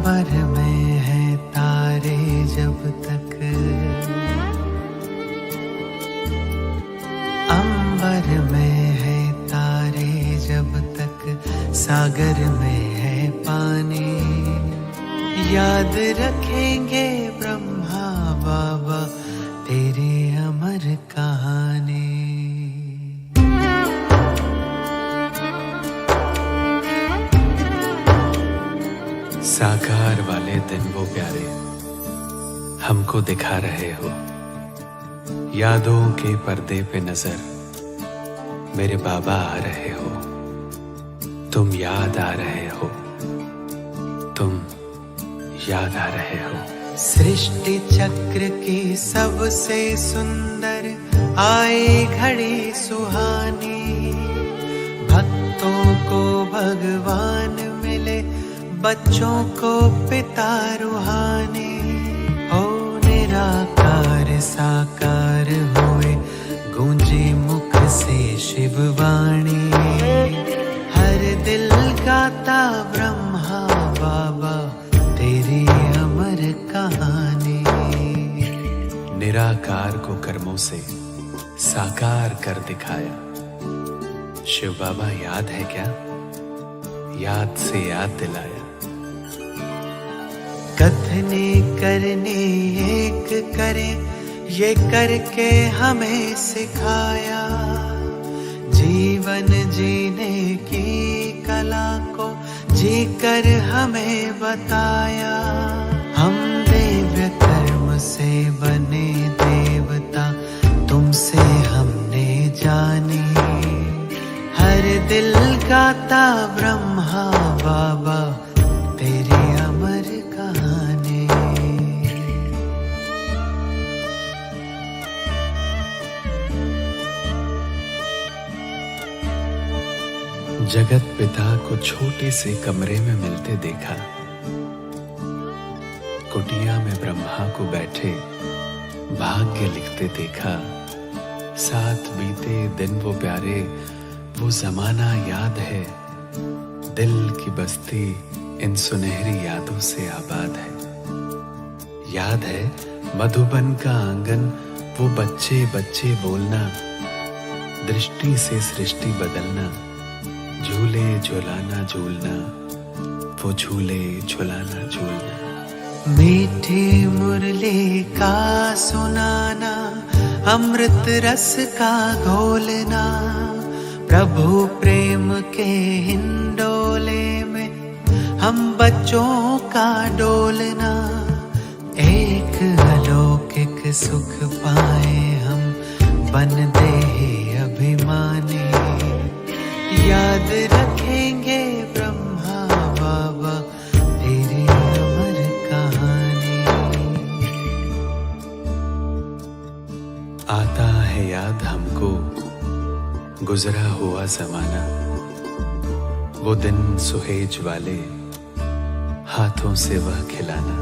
अंबर में है तारे जब तक, अंबर में है तारे जब तक, सागर में है पानी। याद रखेंगे ब्रह्मा बाबा तेरी अमर कहानी। साकार वाले दिन वो प्यारे हमको दिखा रहे हो, यादों के पर्दे पे नजर मेरे बाबा आ रहे हो। तुम याद आ रहे हो, तुम याद आ रहे हो। सृष्टि चक्र की सबसे सुंदर आए घड़ी सुहानी, भक्तों को भगवान मिले, बच्चों को पिता रूहानी। हो निराकार साकार हुए, गूंजे मुख से शिववाणी। हर दिल गाता ब्रह्मा बाबा तेरी अमर कहानी। निराकार को कर्मों से साकार कर दिखाया। शिव बाबा याद है क्या? याद से याद दिलाया। कथने करने एक करे, ये करके हमें सिखाया। जीवन जीने की कला को जीकर हमें बताया। हम दिव्य कर्म से बने देवता, तुमसे हमने जानी। हर दिल गाता ब्रह्मा बाबा तेरी अमर कहानी। जगत पिता को छोटे से कमरे में मिलते देखा। कुटिया में ब्रह्मा को बैठे भाग्य लिखते देखा। साथ बीते दिन वो प्यारे, वो जमाना याद है। दिल की बस्ती इन सुनहरी यादों से आबाद है। याद है मधुबन का आंगन, वो बच्चे बच्चे बोलना। दृष्टि से सृष्टि बदलना, झूले झुलाना झूलना, वो झूले झुलाना झूलना। मीठी मुरली का सुनाना, अमृत रस का घोलना। प्रभु प्रेम के हिंडोले में हम बच्चों का डोलना। एक अलौकिक सुख पाए हम, बन दे अभिमानी। याद रखेंगे ब्रह्मा बाबा तेरी अमर कहानी। आता है याद हमको गुजरा हुआ जमाना। वो दिन सुहेज वाले, हाथों से वह खिलाना।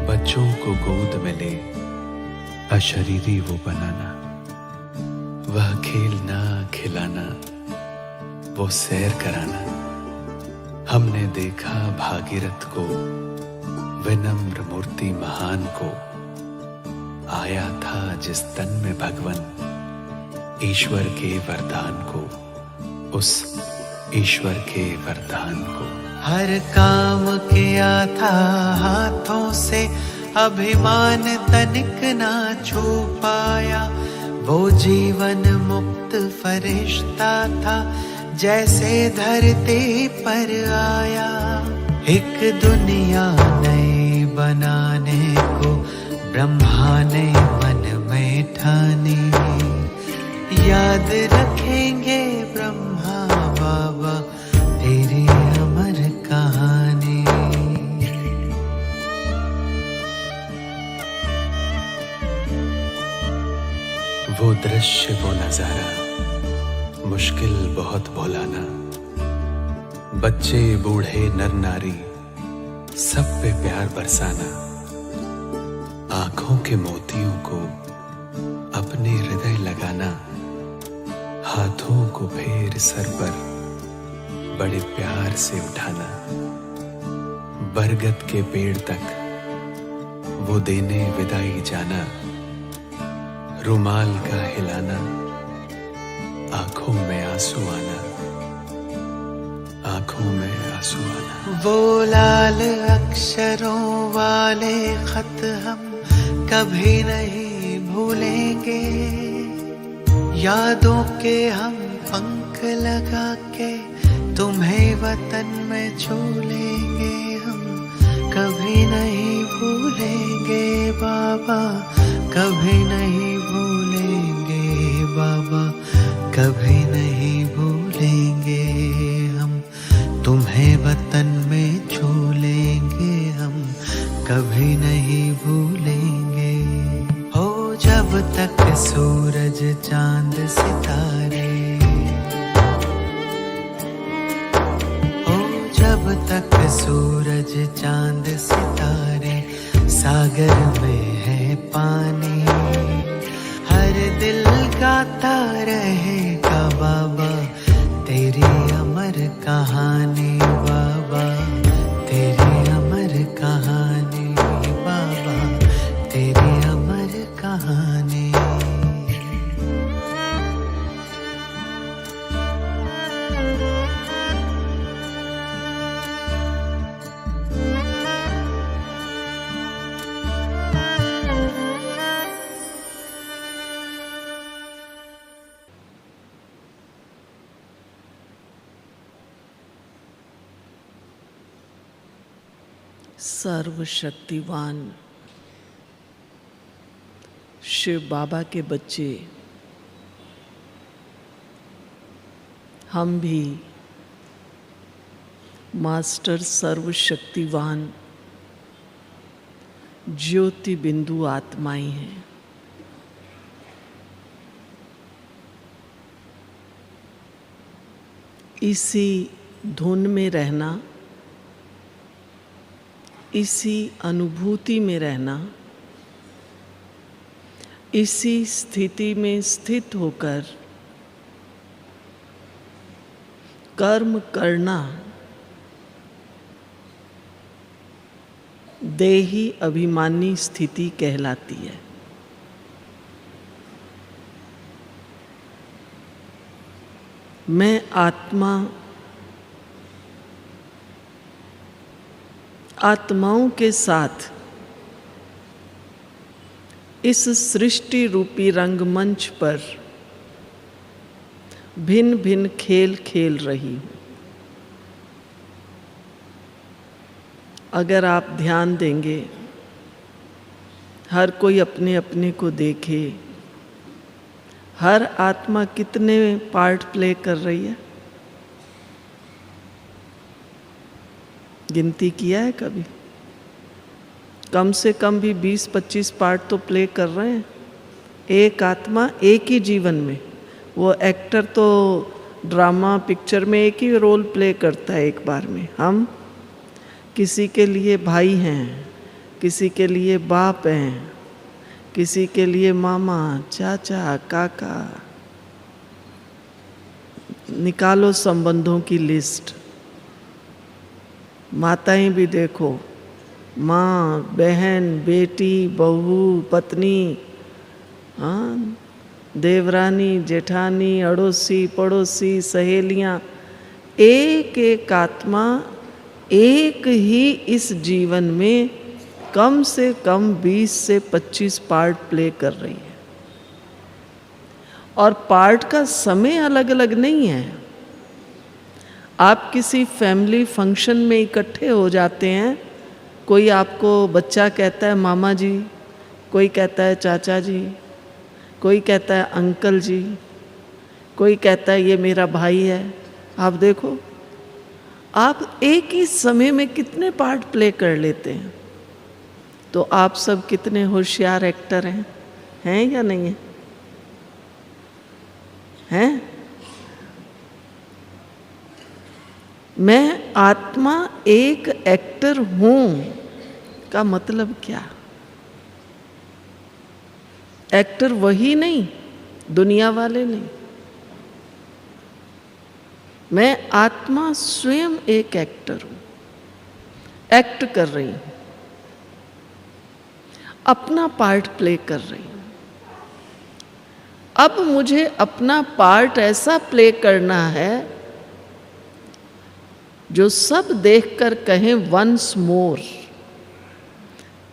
बच्चों को गोद में ले अशरीरी वो बनाना। वह खेलना खिलाना, वो सैर कराना। हमने देखा भागीरथ को, विनम्र मूर्ति महान को। आया था जिस तन में भगवन, ईश्वर के वरदान को, उस ईश्वर के वरदान को। हर काम किया था हाथों से, अभिमान तनिक ना छू पाया। वो जीवन मुक्त फरिश्ता था, जैसे धरती पर आया। एक दुनिया नई बनाने को ब्रह्मा ने मन में ठानी। याद रखेंगे ब्रह्मा बाबा तेरी अमर कहानी। वो दृश्य वो नजारा, मुश्किल बहुत भुलाना। बच्चे बूढ़े नर नारी, सब पे प्यार बरसाना। आंखों के मोतियों को अपने हृदय लगाना। हाथों को फेर सर पर बड़े प्यार से उठाना। बरगद के पेड़ तक वो देने विदाई जाना, रुमाल का हिलाना, आंखों में आंसू आना, आंखों में आंसू आना। वो लाल अक्षरों वाले खत हम कभी नहीं भूलेंगे, यादों के हम पंख लगा के तुम्हें वतन में छू लेंगे हम, कभी नहीं भूलेंगे बाबा, कभी नहीं भूलेंगे बाबा, कभी नहीं भूलेंगे हम, तुम्हें वतन में छू लेंगे हम, कभी नहीं भूलेंगे। हो जब तक सूरज चांद सितारे, हो जब तक सूरज चांद सितारे, सागर में है पानी, हर दिल गाता रहेगा बाबा तेरी अमर कहानी, बाबा तेरी अमर कहानी, बाबा तेरी अमर कहानी। सर्वशक्तिवान शिव बाबा के बच्चे हम भी मास्टर सर्वशक्तिवान ज्योति बिंदु आत्माएं हैं। इसी धुन में रहना, इसी अनुभूति में रहना, इसी स्थिति में स्थित होकर कर्म करना देही अभिमानी स्थिति कहलाती है। मैं आत्मा, आत्माओं के साथ इस सृष्टि रूपी रंगमंच पर भिन्न भिन्न खेल खेल रही हूँ। अगर आप ध्यान देंगे, हर कोई अपने अपने को देखे, हर आत्मा कितने पार्ट प्ले कर रही है, गिनती किया है कभी? कम से कम भी 20-25 पार्ट तो प्ले कर रहे हैं एक आत्मा एक ही जीवन में। वो एक्टर तो ड्रामा पिक्चर में एक ही रोल प्ले करता है एक बार में। हम किसी के लिए भाई हैं, किसी के लिए बाप हैं, किसी के लिए मामा, चाचा, काका। निकालो संबंधों की लिस्ट। माताएं भी देखो, माँ, बहन, बेटी, बहू, पत्नी, हाँ, देवरानी, जेठानी, अड़ोसी, पड़ोसी, सहेलियाँ, एक एक आत्मा एक ही इस जीवन में कम से कम 20 से 25 पार्ट प्ले कर रही है। और पार्ट का समय अलग अलग नहीं है। आप किसी फैमिली फंक्शन में इकट्ठे हो जाते हैं, कोई आपको बच्चा कहता है मामा जी, कोई कहता है चाचा जी, कोई कहता है अंकल जी, कोई कहता है ये मेरा भाई है। आप देखो, आप एक ही समय में कितने पार्ट प्ले कर लेते हैं। तो आप सब कितने होशियार एक्टर हैं या नहीं है? हैं? मैं आत्मा एक एक्टर हूं का मतलब क्या? एक्टर वही नहीं, दुनिया वाले नहीं। मैं आत्मा स्वयं एक एक्टर हूं। एक्ट कर रही हूं, अपना पार्ट प्ले कर रही हूं। अब मुझे अपना पार्ट ऐसा प्ले करना है जो सब देखकर कहें वंस मोर।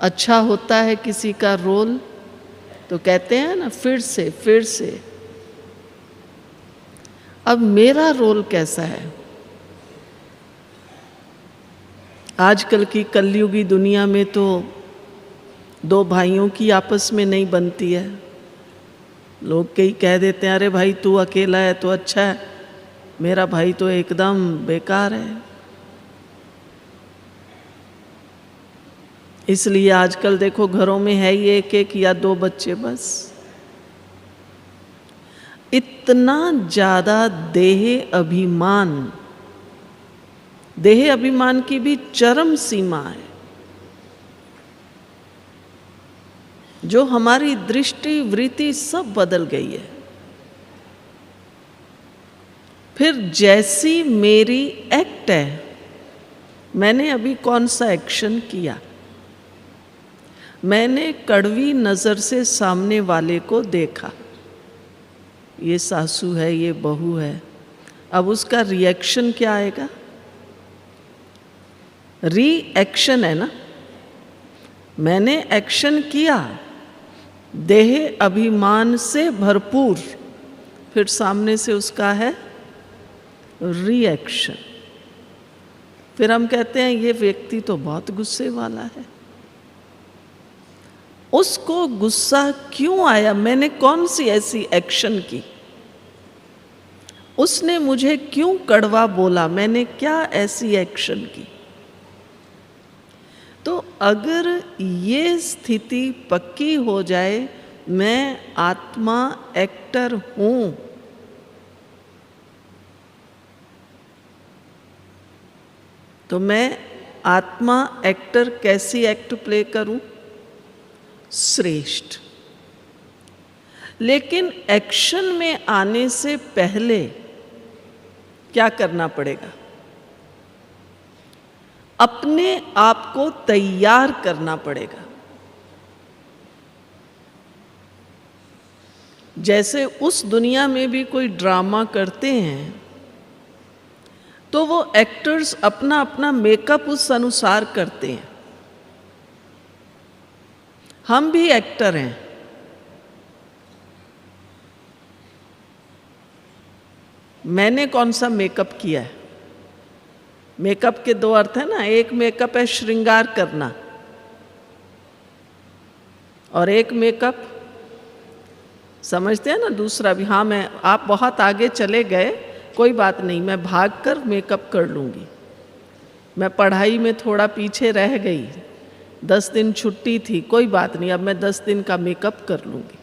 अच्छा होता है किसी का रोल तो कहते हैं ना फिर से फिर से। अब मेरा रोल कैसा है? आजकल की कलयुगी दुनिया में तो दो भाइयों की आपस में नहीं बनती है। लोग कई कह देते हैं अरे भाई तू अकेला है तो अच्छा है, मेरा भाई तो एकदम बेकार है। इसलिए आजकल देखो घरों में है ही एक एक या दो बच्चे बस। इतना ज्यादा देह अभिमान की भी चरम सीमा है, जो हमारी दृष्टि वृत्ति सब बदल गई है। फिर जैसी मेरी एक्ट है, मैंने अभी कौन सा एक्शन किया? मैंने कड़वी नजर से सामने वाले को देखा, ये सासू है, ये बहू है। अब उसका रिएक्शन क्या आएगा? रिएक्शन है ना। मैंने एक्शन किया देह अभिमान से भरपूर, फिर सामने से उसका है रिएक्शन। फिर हम कहते हैं ये व्यक्ति तो बहुत गुस्से वाला है। उसको गुस्सा क्यों आया? मैंने कौन सी ऐसी एक्शन की? उसने मुझे क्यों कड़वा बोला? मैंने क्या ऐसी एक्शन की? तो अगर ये स्थिति पक्की हो जाए, मैं आत्मा एक्टर हूं, तो मैं आत्मा एक्टर कैसी एक्ट प्ले करूं? श्रेष्ठ। लेकिन एक्शन में आने से पहले क्या करना पड़ेगा? अपने आप को तैयार करना पड़ेगा। जैसे उस दुनिया में भी कोई ड्रामा करते हैं तो वो एक्टर्स अपना अपना मेकअप उस अनुसार करते हैं। हम भी एक्टर हैं। मैंने कौन सा मेकअप किया है? मेकअप के दो अर्थ है ना। एक मेकअप है श्रृंगार करना, और एक मेकअप समझते हैं ना दूसरा भी। हाँ, मैं आप बहुत आगे चले गए, कोई बात नहीं, मैं भागकर मेकअप कर लूँगी। मैं पढ़ाई में थोड़ा पीछे रह गई, 10 दिन छुट्टी थी, कोई बात नहीं, अब मैं 10 दिन का मेकअप कर लूँगी।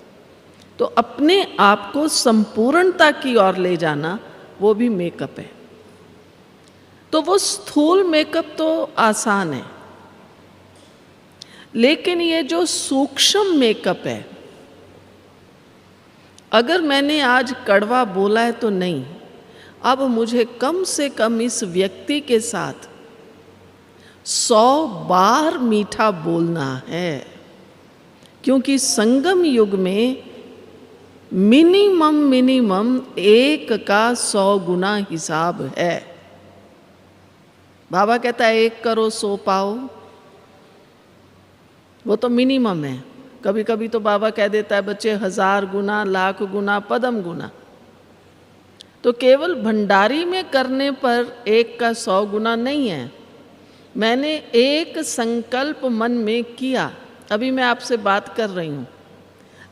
तो अपने आप को संपूर्णता की ओर ले जाना, वो भी मेकअप है। तो वो स्थूल मेकअप तो आसान है, लेकिन ये जो सूक्ष्म मेकअप है, अगर मैंने आज कड़वा बोला है तो नहीं, अब मुझे कम से कम इस व्यक्ति के साथ 100 बार मीठा बोलना है। क्योंकि संगम युग में मिनिमम 1 का 100 गुना हिसाब है। बाबा कहता है 1 करो 100 पाओ, वो तो मिनिमम है। कभी कभी तो बाबा कह देता है बच्चे 1000 गुना, लाख गुना, पदम गुना। तो केवल भंडारी में करने पर 1 का 100 गुना नहीं है। मैंने एक संकल्प मन में किया, अभी मैं आपसे बात कर रही हूँ,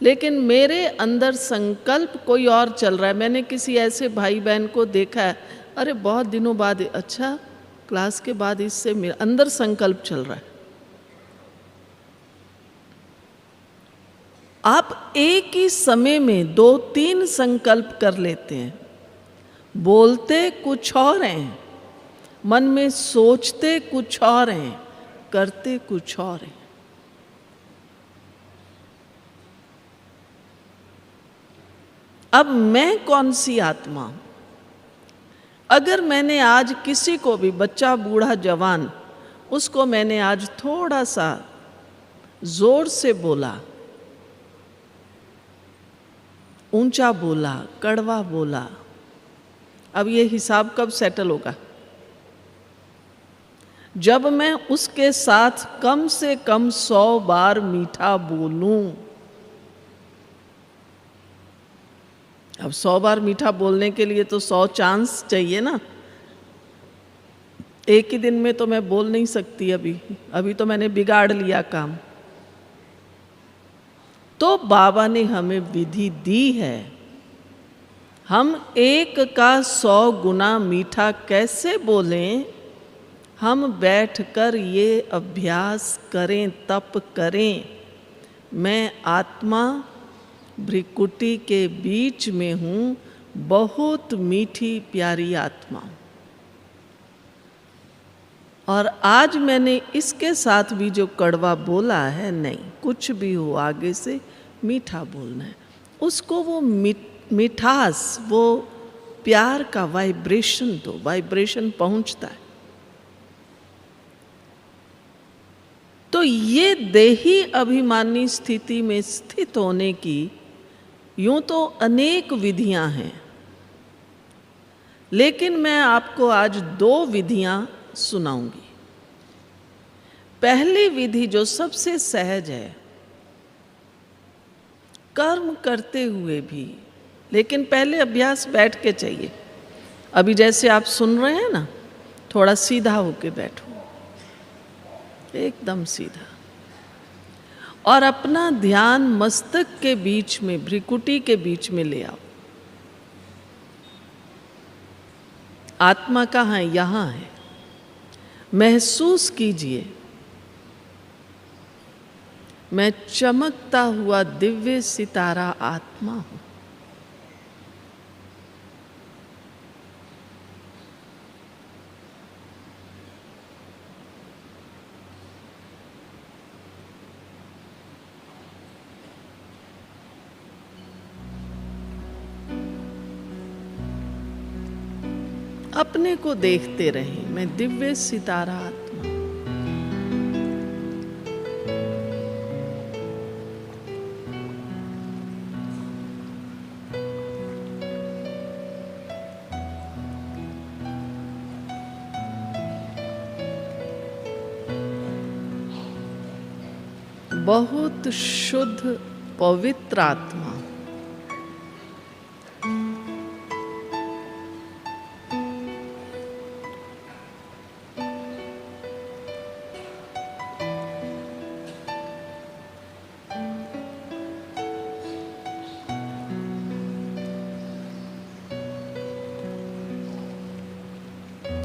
लेकिन मेरे अंदर संकल्प कोई और चल रहा है। मैंने किसी ऐसे भाई बहन को देखा है, अरे बहुत दिनों बाद, अच्छा क्लास के बाद इससे मेरे अंदर संकल्प चल रहा है। आप एक ही समय में 2-3 संकल्प कर लेते हैं। बोलते कुछ और हैं, मन में सोचते कुछ और हैं, करते कुछ और हैं। अब मैं कौन सी आत्मा हूं? अगर मैंने आज किसी को भी, बच्चा बूढ़ा जवान, उसको मैंने आज थोड़ा सा जोर से बोला, ऊंचा बोला, कड़वा बोला। अब ये हिसाब कब सेटल होगा? जब मैं उसके साथ कम से कम 100 बार मीठा बोलूं। अब 100 बार मीठा बोलने के लिए तो 100 चांस चाहिए ना। एक ही दिन में तो मैं बोल नहीं सकती। अभी तो मैंने बिगाड़ लिया काम। तो बाबा ने हमें विधि दी है। हम 1 का 100 गुना मीठा कैसे बोलें? हम बैठकर ये अभ्यास करें, तप करें। मैं आत्मा भ्रिकुटी के बीच में हूँ, बहुत मीठी प्यारी आत्मा। और आज मैंने इसके साथ भी जो कड़वा बोला है, नहीं, कुछ भी हो आगे से मीठा बोलना है। उसको वो मिठास, वो प्यार का वाइब्रेशन दो, वाइब्रेशन पहुंचता है। तो ये देही अभिमानी स्थिति में स्थित होने की यूं तो अनेक विधियां हैं, लेकिन मैं आपको आज 2 विधियां सुनाऊंगी। पहली विधि जो सबसे सहज है, कर्म करते हुए भी, लेकिन पहले अभ्यास बैठ के चाहिए। अभी जैसे आप सुन रहे हैं ना, थोड़ा सीधा होके बैठो, एकदम सीधा, और अपना ध्यान मस्तक के बीच में, भ्रिकुटी के बीच में ले आओ। आत्मा कहाँ है? यहाँ है। महसूस कीजिए, मैं चमकता हुआ दिव्य सितारा आत्मा हूं। अपने को देखते रहें, मैं दिव्य सितारा आत्मा। बहुत शुद्ध पवित्र आत्मा।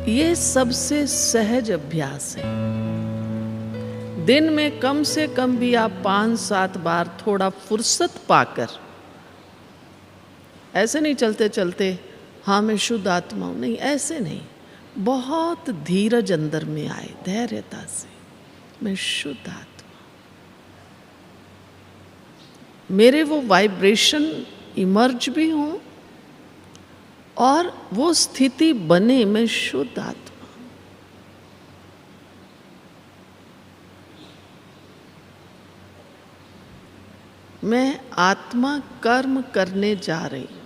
ये सबसे सहज अभ्यास है। दिन में कम से कम भी आप 5-7 बार थोड़ा फुर्सत पाकर, ऐसे नहीं चलते चलते हाँ मैं शुद्ध आत्मा हूं, नहीं, ऐसे नहीं, बहुत धीरज अंदर में आए, धैर्यता से, मैं शुद्ध आत्मा, मेरे वो वाइब्रेशन इमर्ज भी हों और वो स्थिति बने, मैं शुद्ध आत्मा। मैं आत्मा कर्म करने जा रही हूं।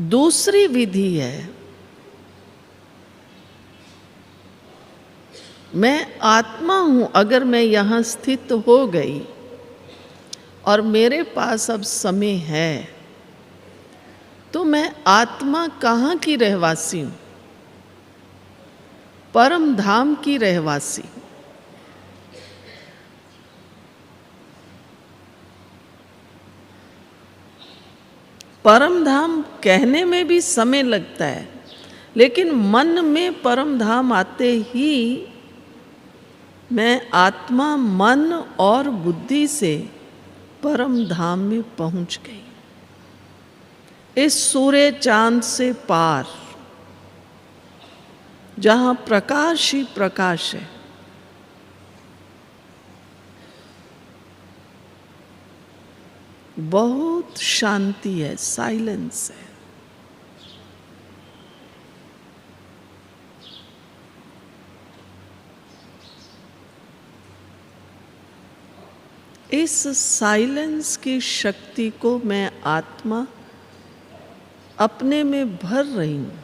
दूसरी विधि है, मैं आत्मा हूं, अगर मैं यहां स्थित हो गई और मेरे पास अब समय है, तो मैं आत्मा कहाँ की रहवासी हूं? परम धाम की रहवासी। परम धाम कहने में भी समय लगता है, लेकिन मन में परम धाम आते ही मैं आत्मा, मन और बुद्धि से परम धाम में पहुंच गई। इस सूर्य चांद से पार, जहां प्रकाश ही प्रकाश है। बहुत शांति है, साइलेंस है। इस साइलेंस की शक्ति को मैं आत्मा अपने में भर रही हूँ,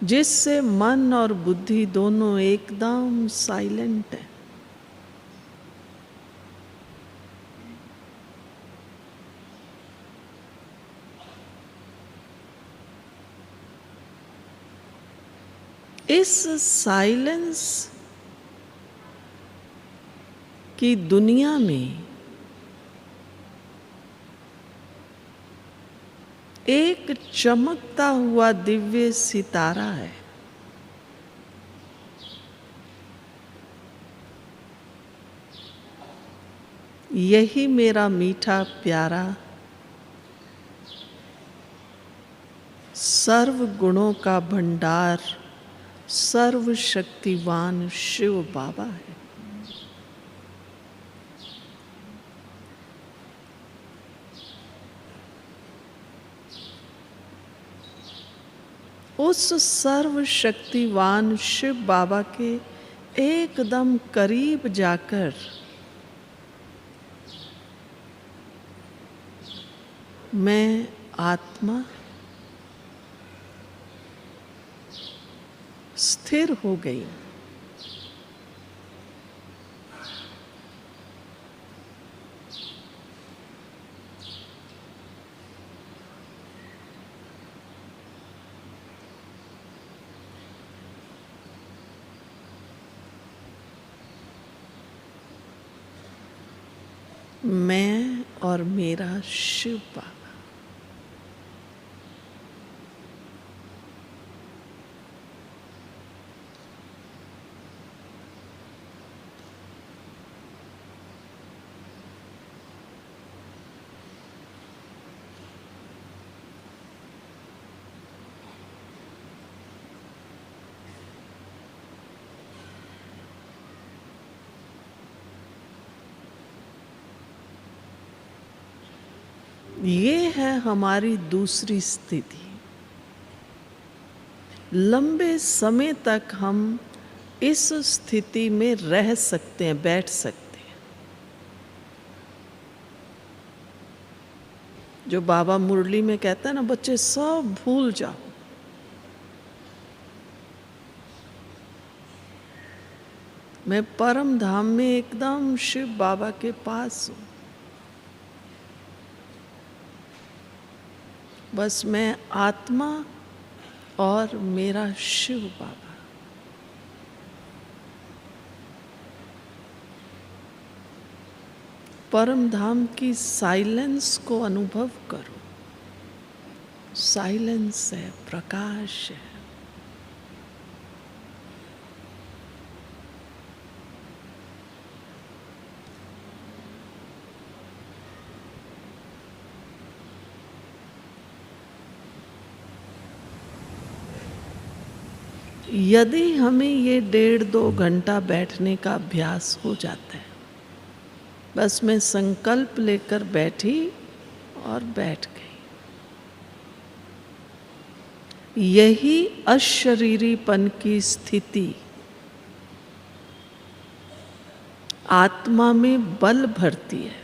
जिससे मन और बुद्धि दोनों एकदम साइलेंट है। इस साइलेंस की दुनिया में एक चमकता हुआ दिव्य सितारा है। यही मेरा मीठा प्यारा सर्व गुणों का भंडार सर्वशक्तिवान शिव बाबा है। उस सर्वशक्तिवान शिव बाबा के एकदम करीब जाकर मैं आत्मा स्थिर हो गई। मैं और मेरा शिव बाबा। ये है हमारी दूसरी स्थिति। लंबे समय तक हम इस स्थिति में रह सकते हैं, बैठ सकते हैं। जो बाबा मुरली में कहता है ना, बच्चे सब भूल जाओ। मैं परम धाम में एकदम शिव बाबा के पास हूँ। बस मैं आत्मा और मेरा शिव बाबा। परम धाम की साइलेंस को अनुभव करो। साइलेंस है, प्रकाश है। यदि हमें ये 1.5-2 घंटा बैठने का अभ्यास हो जाता है, बस मैं संकल्प लेकर बैठी और बैठ गई। यही अशरीरीपन की स्थिति आत्मा में बल भरती है,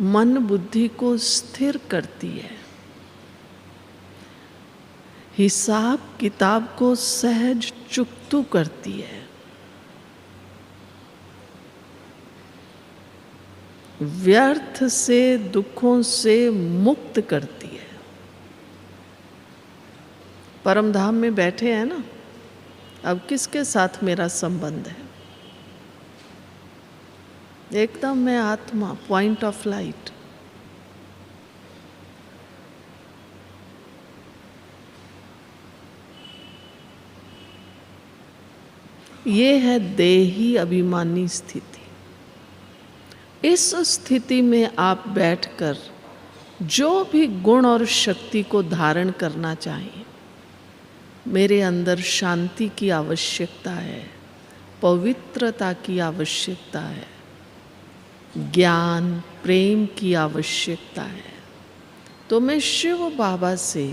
मन बुद्धि को स्थिर करती है, हिसाब किताब को सहज चुकतू करती है, व्यर्थ से दुखों से मुक्त करती है। परम धाम में बैठे हैं ना, अब किसके साथ मेरा संबंध है? एकदम मैं आत्मा, पॉइंट ऑफ लाइट। ये है देही अभिमानी स्थिति। इस स्थिति में आप बैठकर जो भी गुण और शक्ति को धारण करना चाहिए, मेरे अंदर शांति की आवश्यकता है, पवित्रता की आवश्यकता है, ज्ञान प्रेम की आवश्यकता है, तो मैं शिव बाबा से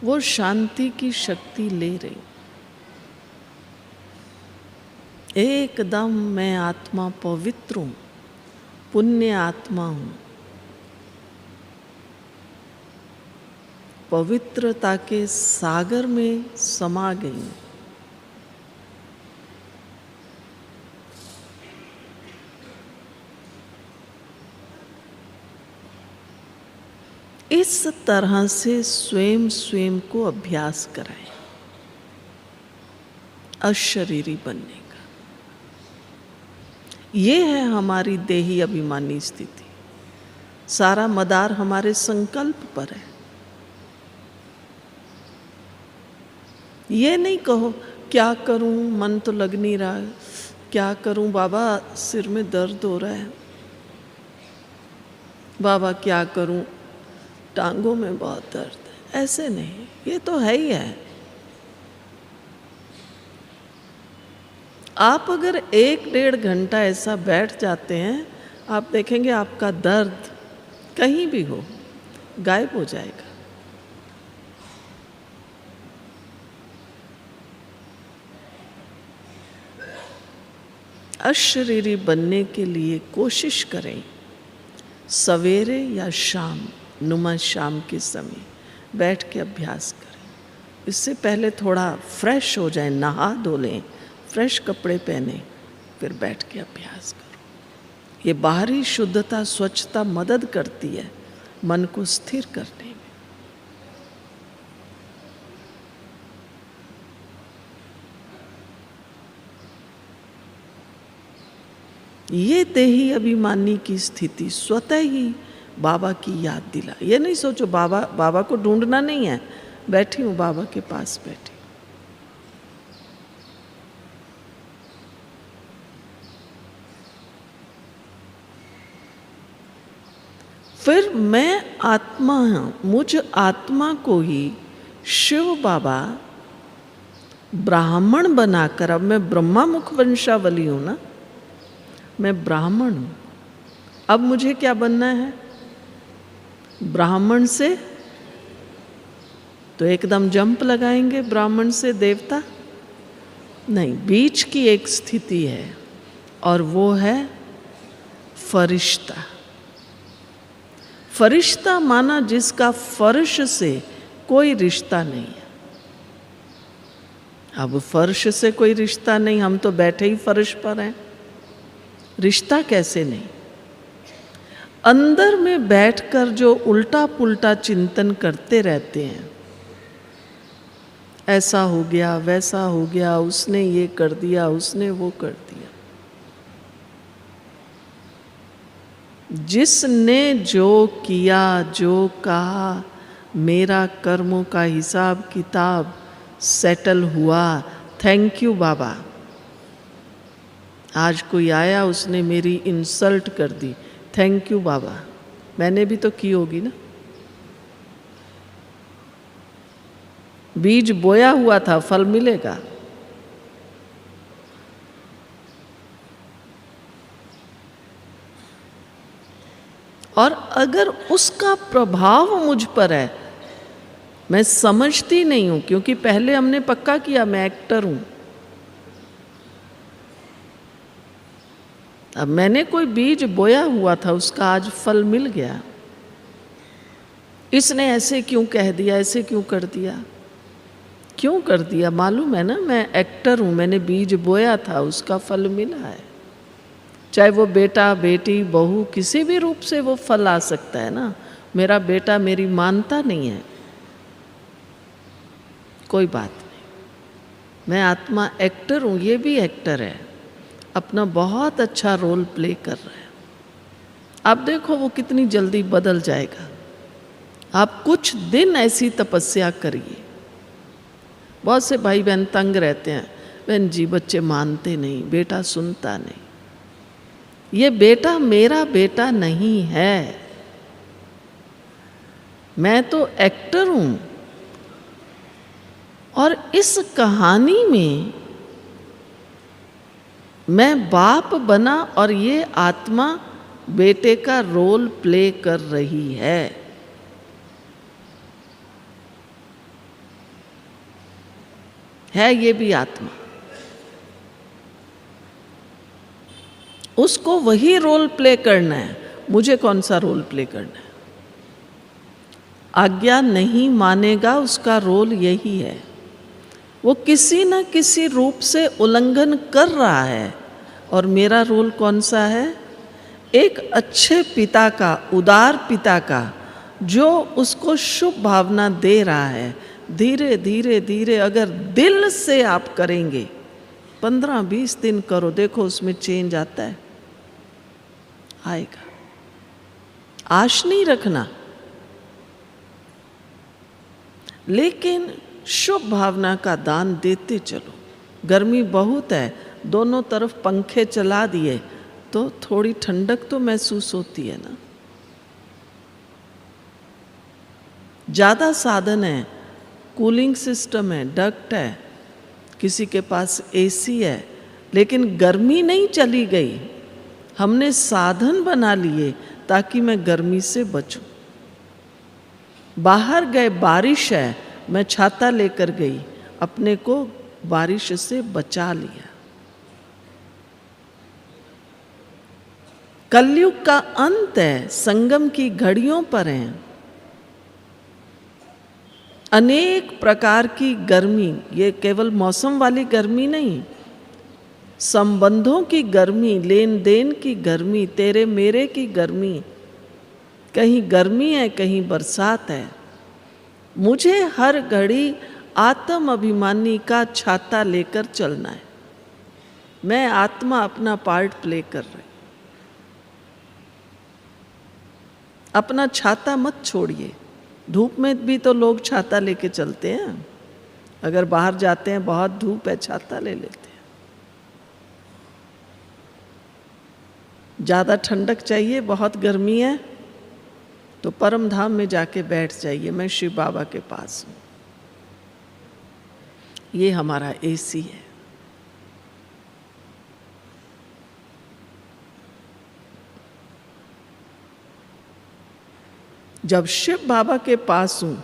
वो शांति की शक्ति ले रही हूँ। एकदम मैं आत्मा पवित्र हूँ, पुण्य आत्मा हूँ, पवित्रता के सागर में समा गई हूँ। इस तरह से स्वयं स्वयं को अभ्यास कराएं अशरीरी बनने का। ये है हमारी देही अभिमानी स्थिति। सारा मदार हमारे संकल्प पर है। ये नहीं कहो क्या करूं, मन तो लग नहीं रहा है, क्या करूं बाबा, सिर में दर्द हो रहा है, बाबा क्या करूं, टांगों में बहुत दर्द है। ऐसे नहीं, ये तो है ही है। आप अगर 1-1.5 घंटा ऐसा बैठ जाते हैं, आप देखेंगे आपका दर्द कहीं भी हो गायब हो जाएगा। अशरीरी बनने के लिए कोशिश करें। सवेरे या शाम, नुमा शाम के समय बैठ के अभ्यास करें। इससे पहले थोड़ा फ्रेश हो जाए, नहा धो लें, फ्रेश कपड़े पहने, फिर बैठ के अभ्यास करो। ये बाहरी शुद्धता, स्वच्छता मदद करती है मन को स्थिर करने में। ये देही अभिमानी की स्थिति स्वतः ही बाबा की याद दिला। ये नहीं सोचो बाबा को ढूंढना नहीं है, बैठी हूँ बाबा के पास बैठी। फिर मैं आत्मा हूँ, मुझ आत्मा को ही शिव बाबा ब्राह्मण बनाकर, अब मैं ब्रह्मा मुख वंशावली हूँ ना, मैं ब्राह्मण हूँ, अब मुझे क्या बनना है? ब्राह्मण से तो एकदम जंप लगाएंगे, ब्राह्मण से देवता नहीं, बीच की एक स्थिति है और वो है फरिश्ता। फरिश्ता माना जिसका फर्श से कोई रिश्ता नहीं है। अब फर्श से कोई रिश्ता नहीं, हम तो बैठे ही फर्श पर हैं, रिश्ता कैसे नहीं? अंदर में बैठकर जो उल्टा पुल्टा चिंतन करते रहते हैं, ऐसा हो गया, वैसा हो गया, उसने ये कर दिया, उसने वो कर दिया। जिसने जो किया, जो कहा, मेरा कर्मों का हिसाब किताब सेटल हुआ, थैंक यू बाबा। आज कोई आया, उसने मेरी इंसल्ट कर दी, थैंक यू बाबा, मैंने भी तो की होगी ना। बीज बोया हुआ था, फल मिलेगा। और अगर उसका प्रभाव मुझ पर है, मैं समझती नहीं हूं, क्योंकि पहले हमने पक्का किया मैं एक्टर हूं। अब मैंने कोई बीज बोया हुआ था, उसका आज फल मिल गया। इसने ऐसे क्यों कह दिया, ऐसे क्यों कर दिया? क्यों कर दिया मालूम है ना, मैं एक्टर हूं, मैंने बीज बोया था, उसका फल मिला है। चाहे वो बेटा, बेटी, बहू, किसी भी रूप से वो फल आ सकता है ना। मेरा बेटा मेरी मानता नहीं है, कोई बात नहीं, मैं आत्मा एक्टर हूं, ये भी एक्टर है, अपना बहुत अच्छा रोल प्ले कर रहा है। आप देखो वो कितनी जल्दी बदल जाएगा। आप कुछ दिन ऐसी तपस्या करिए। बहुत से भाई बहन तंग रहते हैं, बहन जी बच्चे मानते नहीं, बेटा सुनता नहीं। ये बेटा मेरा बेटा नहीं है, मैं तो एक्टर हूं। और इस कहानी में मैं बाप बना और ये आत्मा बेटे का रोल प्ले कर रही है। ये भी आत्मा। उसको वही रोल प्ले करना है, मुझे कौन सा रोल प्ले करना है। आज्ञा नहीं मानेगा उसका रोल यही है, वो किसी न किसी रूप से उल्लंघन कर रहा है। और मेरा रोल कौन सा है? एक अच्छे पिता का, उदार पिता का, जो उसको शुभ भावना दे रहा है। धीरे धीरे धीरे अगर दिल से आप करेंगे, 15-20 दिन करो, देखो उसमें चेंज आता है, आएगा। आश नहीं रखना, लेकिन शुभ भावना का दान देते चलो। गर्मी बहुत है, दोनों तरफ पंखे चला दिए तो थोड़ी ठंडक तो महसूस होती है ना। ज़्यादा साधन है, कूलिंग सिस्टम है, डक्ट है, किसी के पास एसी है, लेकिन गर्मी नहीं चली गई। हमने साधन बना लिए ताकि मैं गर्मी से बचूं। बाहर गए, बारिश है, मैं छाता लेकर गई, अपने को बारिश से बचा लिया। कलयुग का अंत है, संगम की घड़ियों पर हैं। अनेक प्रकार की गर्मी, ये केवल मौसम वाली गर्मी नहीं, संबंधों की गर्मी, लेन देन की गर्मी, तेरे मेरे की गर्मी। कहीं गर्मी है, कहीं बरसात है। मुझे हर घड़ी आत्म अभिमानी का छाता लेकर चलना है। मैं आत्मा अपना पार्ट प्ले कर रही। अपना छाता मत छोड़िए। धूप में भी तो लोग छाता लेके चलते हैं। अगर बाहर जाते हैं, बहुत धूप है, छाता ले लेते हैं। ज़्यादा ठंडक चाहिए, बहुत गर्मी है, तो परम धाम में जाके बैठ जाइए। मैं शिव बाबा के पास हूँ, ये हमारा एसी है। जब शिव बाबा के पास हूँ,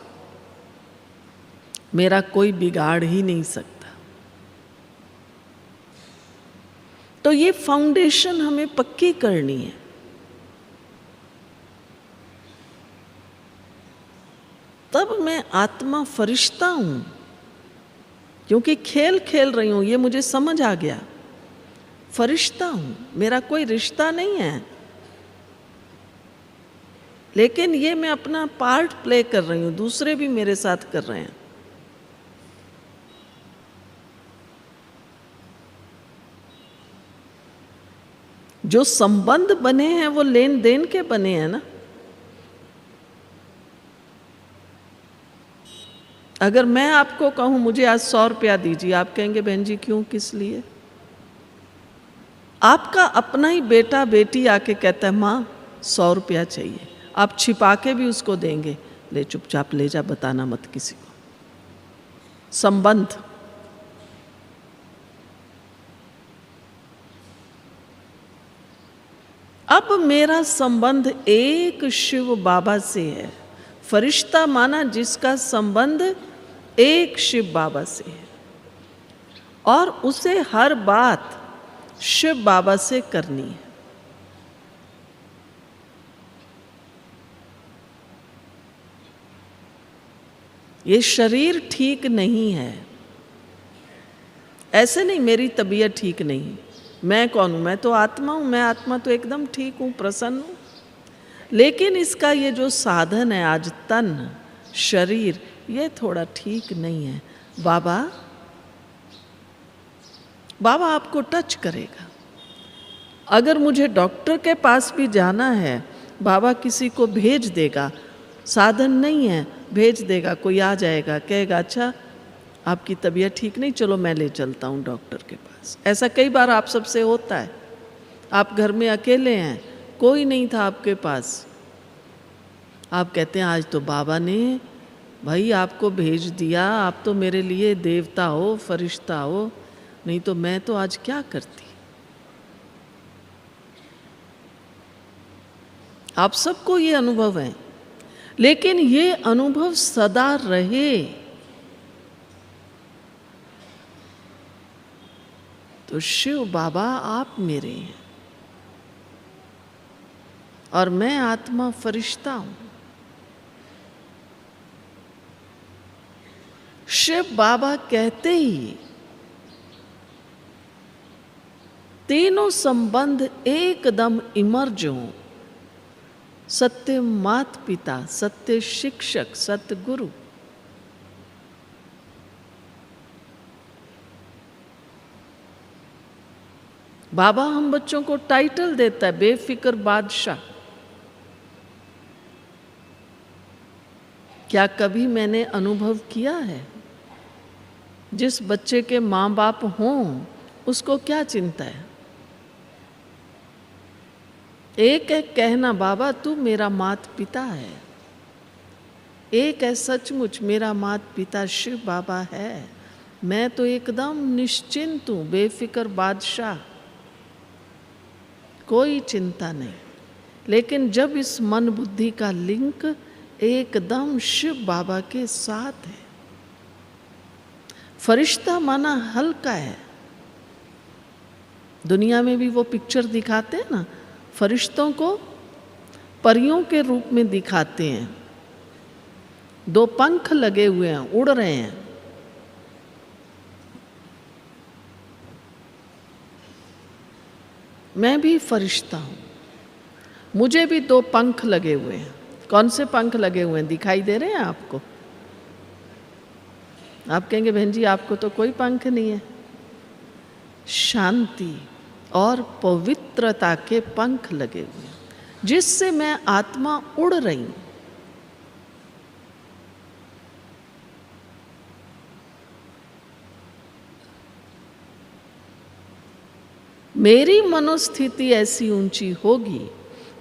मेरा कोई बिगाड़ ही नहीं सकता। तो ये फाउंडेशन हमें पक्की करनी है। तब मैं आत्मा फरिश्ता हूं, क्योंकि खेल खेल रही हूं, ये मुझे समझ आ गया। फरिश्ता हूं, मेरा कोई रिश्ता नहीं है, लेकिन ये मैं अपना पार्ट प्ले कर रही हूं, दूसरे भी मेरे साथ कर रहे हैं। जो संबंध बने हैं वो लेन देन के बने हैं ना। अगर मैं आपको कहूं मुझे आज 100 रुपया दीजिए, आप कहेंगे बहन जी क्यों, किस लिए? आपका अपना ही बेटा बेटी आके कहता है माँ 100 रुपया चाहिए, आप छिपा के भी उसको देंगे, ले चुपचाप ले जा, बताना मत किसी को। संबंध। अब मेरा संबंध एक शिव बाबा से है। फरिश्ता माना जिसका संबंध एक शिव बाबा से है, और उसे हर बात शिव बाबा से करनी है। ये शरीर ठीक नहीं है, ऐसे नहीं मेरी तबीयत ठीक नहीं, मैं कौन हूँ? मैं तो आत्मा हूँ, मैं आत्मा तो एकदम ठीक हूँ, प्रसन्न हूँ। लेकिन इसका ये जो साधन है आज, तन शरीर, ये थोड़ा ठीक नहीं है। बाबा आपको टच करेगा। अगर मुझे डॉक्टर के पास भी जाना है, बाबा किसी को भेज देगा। साधन नहीं है, भेज देगा, कोई आ जाएगा, कहेगा अच्छा आपकी तबीयत ठीक नहीं, चलो मैं ले चलता हूँ डॉक्टर के पास। ऐसा कई बार आप सबसे होता है। आप घर में अकेले हैं, कोई नहीं था आपके पास, आप कहते हैं आज तो बाबा ने भाई आपको भेज दिया, आप तो मेरे लिए देवता हो, फरिश्ता हो, नहीं तो मैं तो आज क्या करती। आप सबको ये अनुभव है, लेकिन ये अनुभव सदा रहे तो शिव बाबा आप मेरे हैं। और मैं आत्मा फरिश्ता हूं। शिव बाबा कहते ही तीनों संबंध एकदम इमर्ज हों। सत्य माता पिता, सत्य शिक्षक, सत्य गुरु। बाबा हम बच्चों को टाइटल देता है बेफिक्र बादशाह। क्या कभी मैंने अनुभव किया है जिस बच्चे के माँ बाप हों उसको क्या चिंता है? एक है कहना बाबा तू मेरा माता पिता है, एक है सचमुच मेरा माता पिता शिव बाबा है, मैं तो एकदम निश्चिंत हूँ, बेफिक्र बादशाह, कोई चिंता नहीं। लेकिन जब इस मन बुद्धि का लिंक एकदम शिव बाबा के साथ है, फरिश्ता माना हल्का है। दुनिया में भी वो पिक्चर दिखाते हैं ना, फरिश्तों को परियों के रूप में दिखाते हैं, 2 पंख लगे हुए हैं, उड़ रहे हैं। मैं भी फरिश्ता हूं, मुझे भी 2 पंख लगे हुए हैं। कौन से पंख लगे हुए हैं दिखाई दे रहे हैं आपको? आप कहेंगे बहन जी आपको तो कोई पंख नहीं है। शांति और पवित्रता के पंख लगे हुए हैं, जिससे मैं आत्मा उड़ रही हूं। मेरी मनोस्थिति ऐसी ऊंची होगी,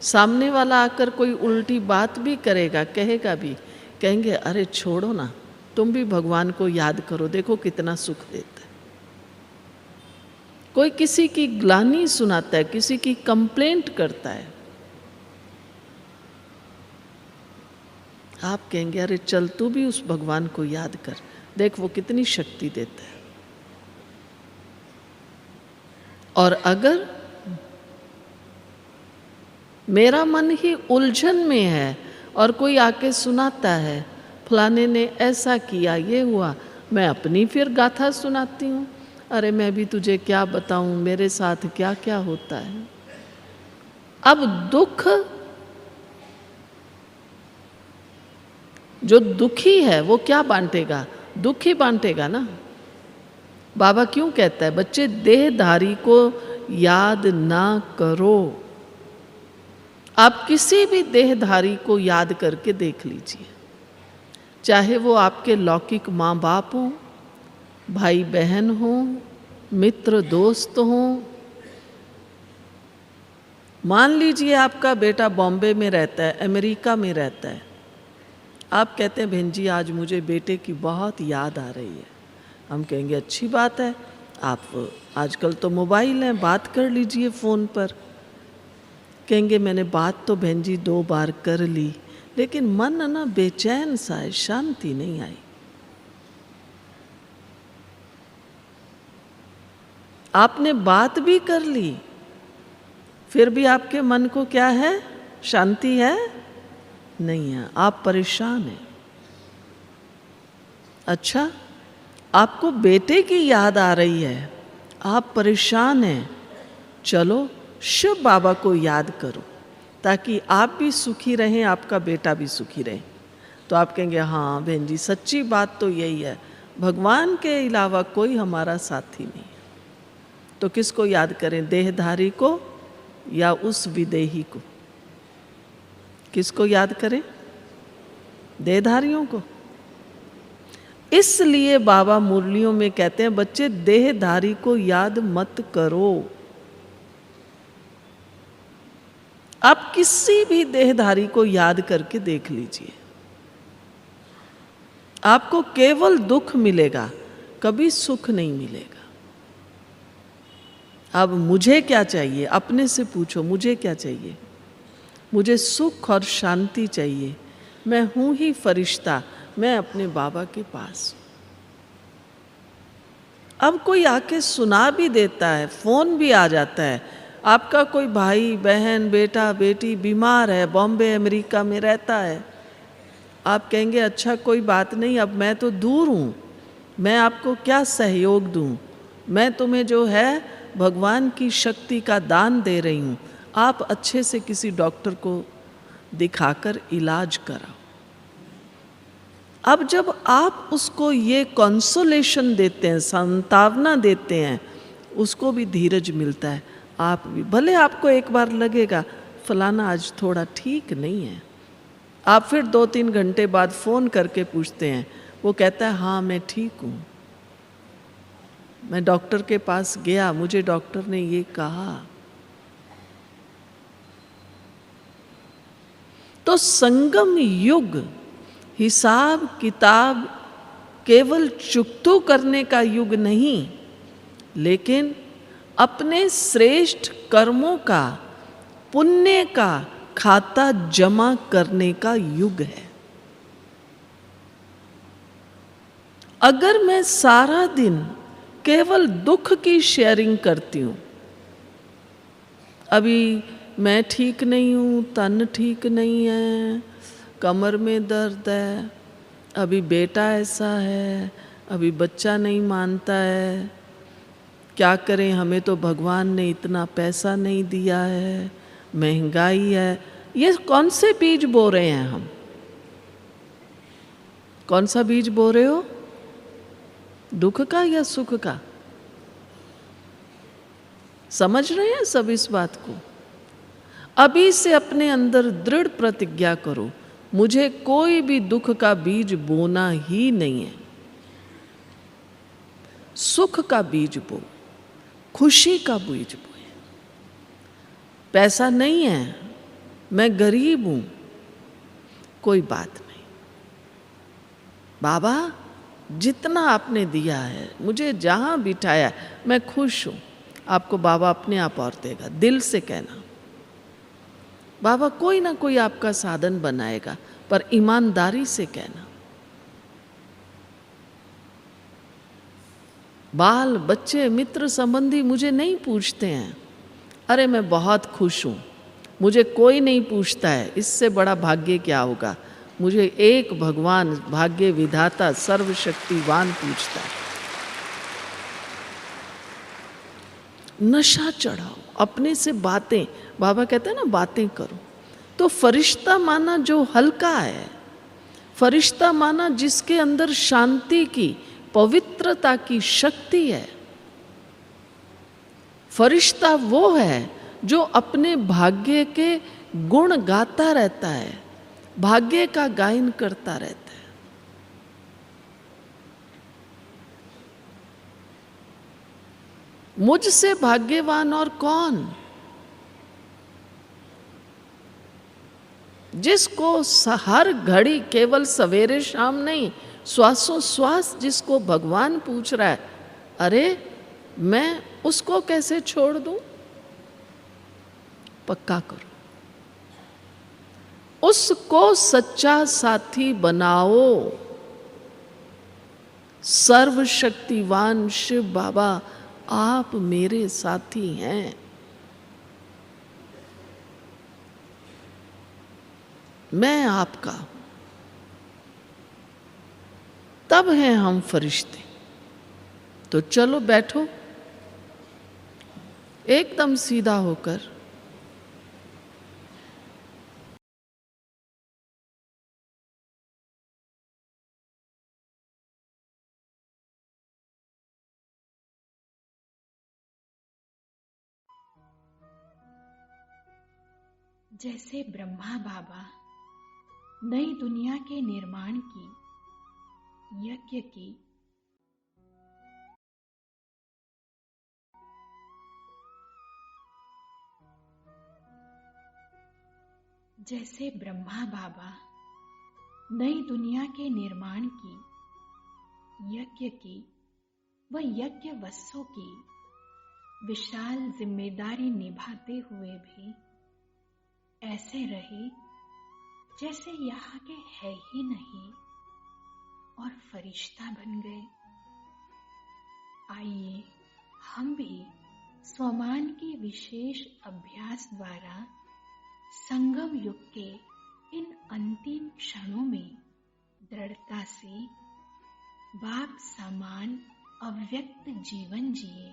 सामने वाला आकर कोई उल्टी बात भी करेगा, कहेगा भी, कहेंगे अरे छोड़ो ना, तुम भी भगवान को याद करो, देखो कितना सुख देता है। कोई किसी की ग्लानि सुनाता है, किसी की कंप्लेंट करता है, आप कहेंगे अरे चल तू भी उस भगवान को याद कर, देख वो कितनी शक्ति देता है। और अगर मेरा मन ही उलझन में है और कोई आके सुनाता है फलाने ने ऐसा किया, ये हुआ, मैं अपनी फिर गाथा सुनाती हूँ, अरे मैं भी तुझे क्या बताऊँ मेरे साथ क्या क्या होता है। अब दुख, जो दुखी है वो क्या बांटेगा? दुख ही बांटेगा ना। बाबा क्यों कहता है बच्चे देहधारी को याद ना करो। आप किसी भी देहधारी को याद करके देख लीजिए, चाहे वो आपके लौकिक माँ बाप हों, भाई बहन हों, मित्र दोस्त हों। मान लीजिए आपका बेटा बॉम्बे में रहता है, अमेरिका में रहता है, आप कहते हैं बहन जी आज मुझे बेटे की बहुत याद आ रही है। हम कहेंगे अच्छी बात है, आप आजकल तो मोबाइल है, बात कर लीजिए फ़ोन पर। कहेंगे मैंने बात तो बहन जी 2 बार कर ली, लेकिन मन ना बेचैन सा है, शांति नहीं आई। आपने बात भी कर ली, फिर भी आपके मन को क्या है? शांति है नहीं है, आप परेशान हैं। अच्छा, आपको बेटे की याद आ रही है, आप परेशान हैं, चलो शिव बाबा को याद करो ताकि आप भी सुखी रहें, आपका बेटा भी सुखी रहे। तो आप कहेंगे हाँ बहन जी सच्ची बात तो यही है, भगवान के अलावा कोई हमारा साथी नहीं है। तो किसको याद करें, देहधारी को या उस विदेही को? किसको याद करें? देहधारियों को। इसलिए बाबा मुरलियों में कहते हैं बच्चे देहधारी को याद मत करो। आप किसी भी देहधारी को याद करके देख लीजिए, आपको केवल दुख मिलेगा, कभी सुख नहीं मिलेगा। अब मुझे क्या चाहिए? अपने से पूछो मुझे क्या चाहिए? मुझे सुख और शांति चाहिए। मैं हूं ही फरिश्ता, मैं अपने बाबा के पास। अब कोई आके सुना भी देता है, फोन भी आ जाता है, आपका कोई भाई बहन बेटा बेटी बीमार है, बॉम्बे अमेरिका में रहता है, आप कहेंगे अच्छा कोई बात नहीं, अब मैं तो दूर हूँ, मैं आपको क्या सहयोग दूँ, मैं तुम्हें जो है भगवान की शक्ति का दान दे रही हूँ, आप अच्छे से किसी डॉक्टर को दिखाकर इलाज कराओ। अब जब आप उसको ये कंसोलेशन देते हैं, सांत्वना देते हैं, उसको भी धीरज मिलता है। आप भी, भले आपको एक बार लगेगा फलाना आज थोड़ा ठीक नहीं है, आप फिर 2-3 घंटे बाद फ़ोन करके पूछते हैं, वो कहता है हाँ मैं ठीक हूँ, मैं डॉक्टर के पास गया, मुझे डॉक्टर ने ये कहा। तो संगम युग हिसाब किताब केवल चुकतू करने का युग नहीं, लेकिन अपने श्रेष्ठ कर्मों का, पुण्य का खाता जमा करने का युग है। अगर मैं सारा दिन केवल दुख की शेयरिंग करती हूँ, अभी मैं ठीक नहीं हूँ, तन ठीक नहीं है, कमर में दर्द है, अभी बेटा ऐसा है, अभी बच्चा नहीं मानता है, क्या करें, हमें तो भगवान ने इतना पैसा नहीं दिया है, महंगाई है, ये कौन से बीज बो रहे हैं हम? कौन सा बीज बो रहे हो? दुख का या सुख का? समझ रहे हैं सब इस बात को? अभी से अपने अंदर दृढ़ प्रतिज्ञा करो, मुझे कोई भी दुख का बीज बोना ही नहीं है। सुख का बीज बो, खुशी का बीज बो। पैसा नहीं है, मैं गरीब हूं, कोई बात नहीं, बाबा जितना आपने दिया है, मुझे जहां बिठाया मैं खुश हूं, आपको बाबा अपने आप और देगा। दिल से कहना, बाबा कोई ना कोई आपका साधन बनाएगा, पर ईमानदारी से कहना। बाल बच्चे मित्र संबंधी मुझे नहीं पूछते हैं, अरे मैं बहुत खुश हूँ, मुझे कोई नहीं पूछता है, इससे बड़ा भाग्य क्या होगा। मुझे एक भगवान भाग्य विधाता सर्वशक्तिवान पूछता है। नशा चढ़ाओ, अपने से बातें, बाबा कहते हैं ना बातें करो। तो फरिश्ता माना जो हल्का है, फरिश्ता माना जिसके अंदर शांति की, पवित्रता की शक्ति है। फरिश्ता वो है जो अपने भाग्य के गुण गाता रहता है, भाग्य का गायन करता रहता है। मुझसे भाग्यवान और कौन? जिसको हर घड़ी, केवल सवेरे शाम नहीं, श्वासों श्वास जिसको भगवान पूछ रहा है, अरे मैं उसको कैसे छोड़ दूं? पक्का करो, उसको सच्चा साथी बनाओ। सर्वशक्तिवान शिव बाबा आप मेरे साथी हैं। मैं आपका, तब हैं हम फरिश्ते। तो चलो बैठो एकदम सीधा होकर। जैसे ब्रह्मा बाबा नई दुनिया के निर्माण की, यज्ञ की, जैसे ब्रह्मा बाबा नई दुनिया के निर्माण की, यज्ञ की व यज्ञ वस्सों की विशाल जिम्मेदारी निभाते हुए भी ऐसे रहे जैसे यहाँ के है ही नहीं और फरिश्ता बन गए। आइए हम भी स्वमान के विशेष अभ्यास द्वारा संगम युग के इन अंतिम क्षणों में दृढ़ता से बाप समान अव्यक्त जीवन जिए।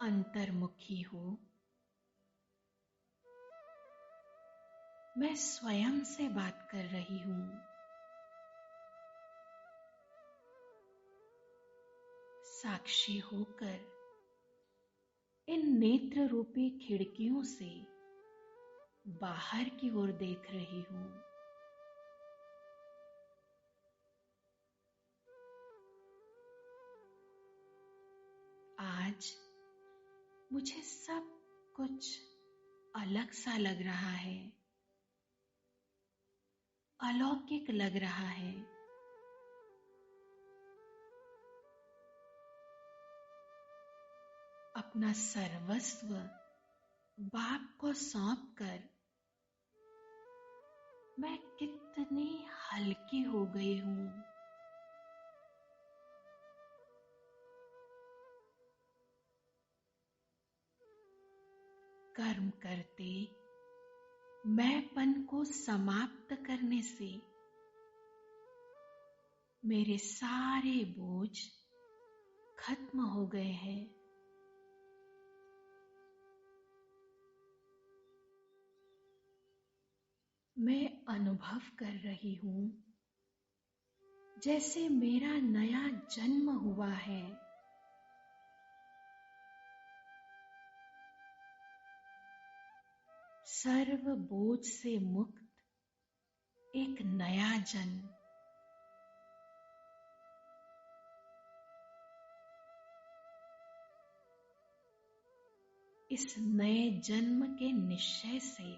अंतर्मुखी हो, मैं स्वयं से बात कर रही हूं। साक्षी होकर इन नेत्र रूपी खिड़कियों से बाहर की ओर देख रही हूं। आज मुझे सब कुछ अलग सा लग रहा है, अलौकिक लग रहा है। अपना सर्वस्व बाप को सौंपकर मैं कितनी हल्की हो गई हूं। कर्म करते मैंपन को समाप्त करने से मेरे सारे बोझ खत्म हो गए हैं। मैं अनुभव कर रही हूं जैसे मेरा नया जन्म हुआ है। सर्व बोझ से मुक्त एक नया जन्म। इस नए जन्म के निश्चय से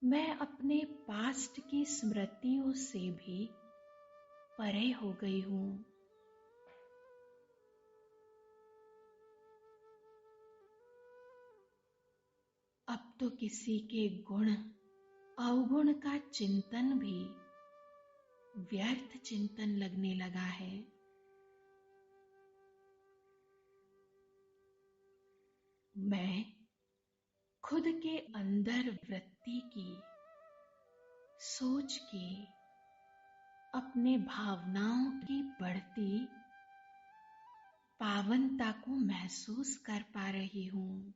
मैं अपने पास्ट की स्मृतियों से भी परे हो गई हूं। अब तो किसी के गुण अवगुण का चिंतन भी व्यर्थ चिंतन लगने लगा है। मैं खुद के अंदर वृत्ति की, सोच की, अपने भावनाओं की बढ़ती पावनता को महसूस कर पा रही हूं।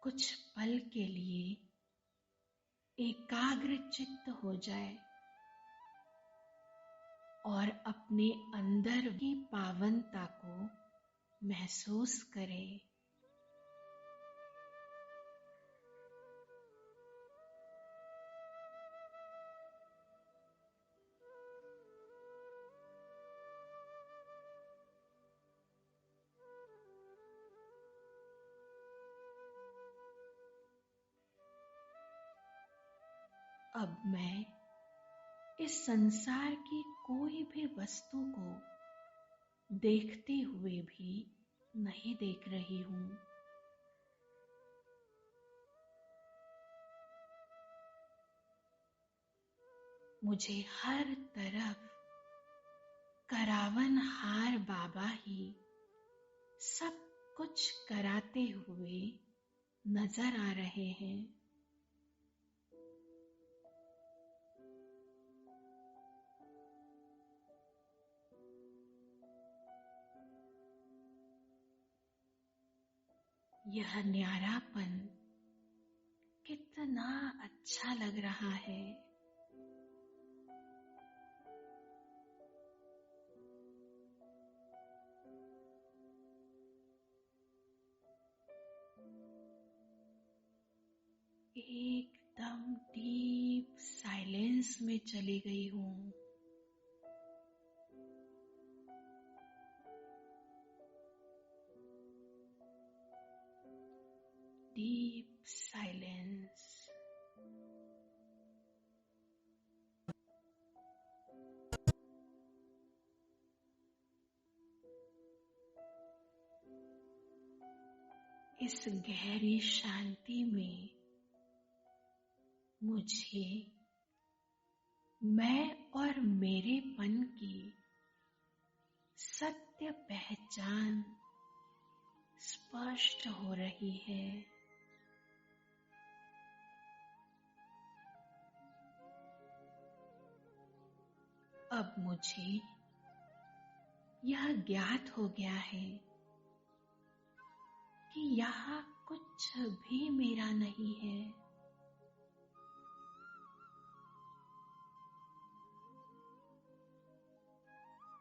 कुछ पल के लिए एकाग्र चित्त हो जाए और अपने अंदर की पावनता को महसूस करे। अब मैं इस संसार की कोई भी वस्तु को देखते हुए भी नहीं देख रही हूं। मुझे हर तरफ करावनहार बाबा ही सब कुछ कराते हुए नजर आ रहे हैं। यह न्यारापन कितना अच्छा लग रहा है। एकदम डीप साइलेंस में चली गई हूं। Deep silence. इस गहरी शांति में मुझे मैं और मेरेपन की सत्य पहचान स्पष्ट हो रही है। अब मुझे यह ज्ञात हो गया है कि यहाँ कुछ भी मेरा नहीं है।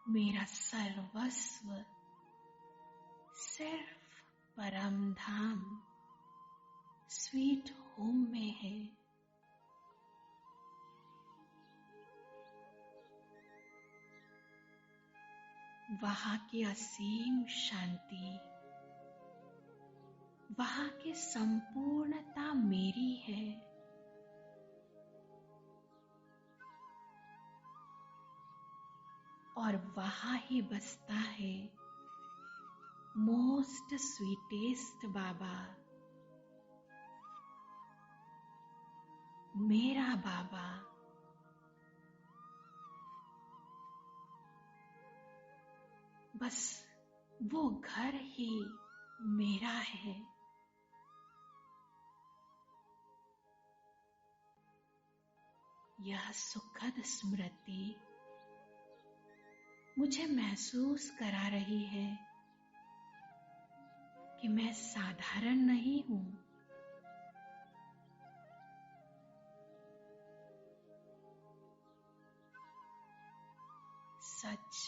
मेरा सर्वस्व सिर्फ परम धाम स्वीट होम में है। वहां की असीम शांति, वहां की संपूर्णता मेरी है। और वहां ही बसता है मोस्ट स्वीटेस्ट बाबा, मेरा बाबा। बस वो घर ही मेरा है। यह सुखद स्मृति मुझे महसूस करा रही है कि मैं साधारण नहीं हूं। सच,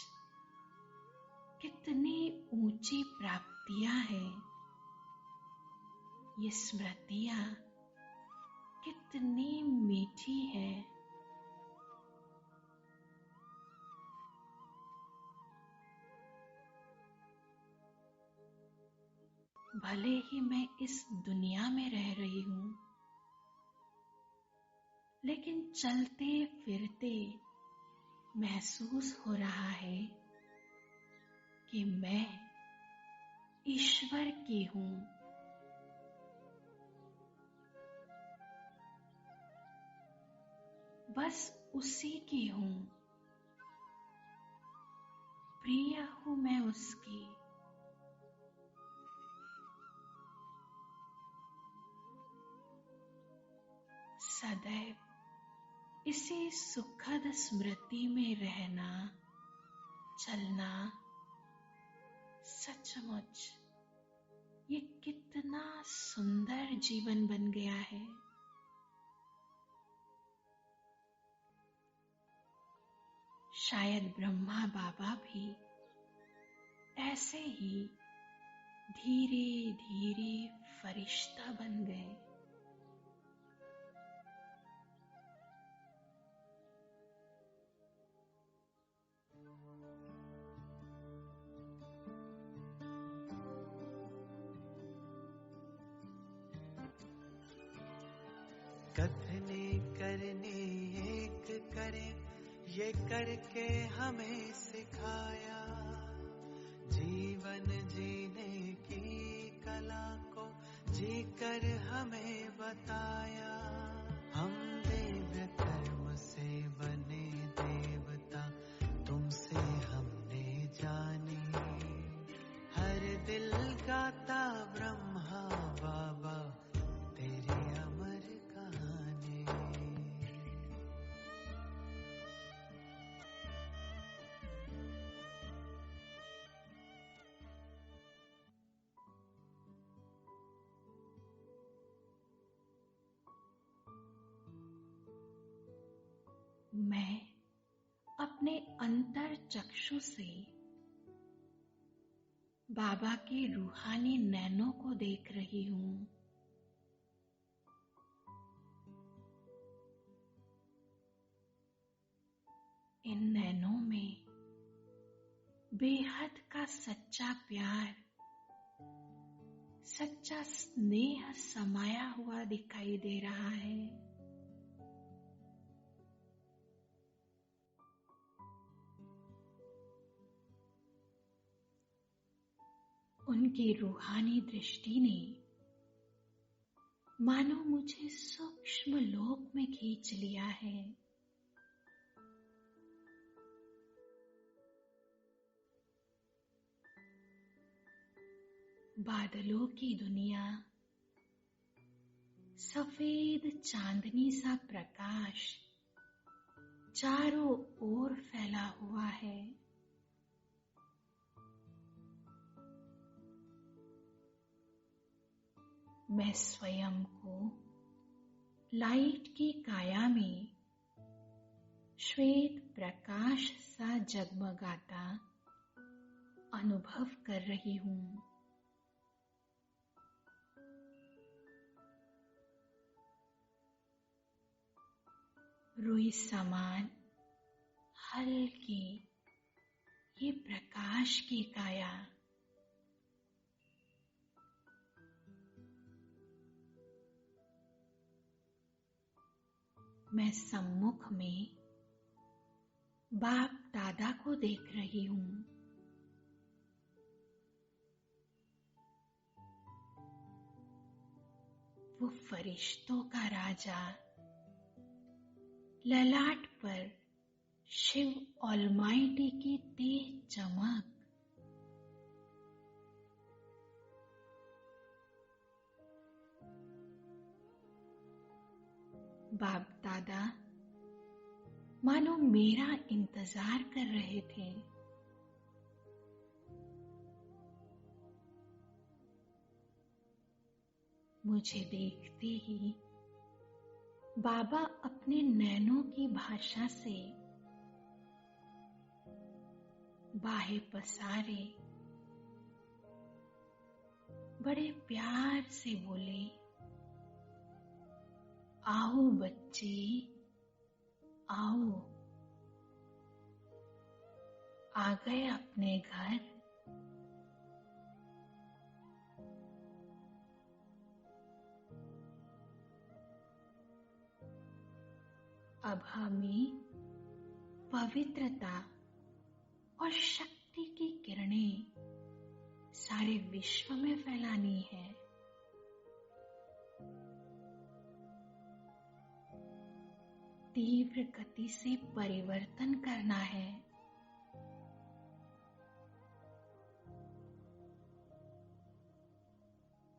कितनी ऊंची प्राप्तियां हैं ये स्मृतियां, कितनी मीठी है। भले ही मैं इस दुनिया में रह रही हूं, लेकिन चलते फिरते महसूस हो रहा है कि मैं ईश्वर की हूं। बस उसी की हूं, प्रिय हूं मैं उसकी। सदैव इसी सुखद स्मृति में रहना, चलना, सचमुच ये कितना सुंदर जीवन बन गया है। शायद ब्रह्मा बाबा भी ऐसे ही धीरे धीरे फरिश्ता बन गए। कथने करने एक करे, ये करके हमें सिखाया। जीवन जीने की कला को जीकर हमें बताया। हम दिव्य कर्म से बने देवता, तुमसे हमने जानी। हर दिल गाता ब्रह्मा बाबा तेरी अमर कहानी। मैं अपने अंतर चक्षु से बाबा के रूहानी नैनों को देख रही हूं। इन नैनों में बेहद का सच्चा प्यार, सच्चा स्नेह समाया हुआ दिखाई दे रहा है। उनकी रूहानी दृष्टि ने मानो मुझे सूक्ष्म लोक में खींच लिया है। बादलों की दुनिया, सफेद चांदनी सा प्रकाश चारों ओर फैला हुआ है। मैं स्वयं को लाइट की काया में श्वेत प्रकाश सा जगमगाता अनुभव कर रही हूं। रुई समान हल्की ये प्रकाश की काया मैं सम्मुख में बाप दादा को देख रही हूं। वो फरिश्तों का राजा, ललाट पर शिव ऑलमाइटी की तेज चमक, बाप दादा मानो मेरा इंतजार कर रहे थे। मुझे देखते ही बाबा अपने नैनों की भाषा से बाहें पसारे बड़े प्यार से बोले, आओ बच्चे आओ, आ गए अपने घर। अब हमें पवित्रता और शक्ति की किरणें सारे विश्व में फैलानी है। तीव्र गति से परिवर्तन करना है।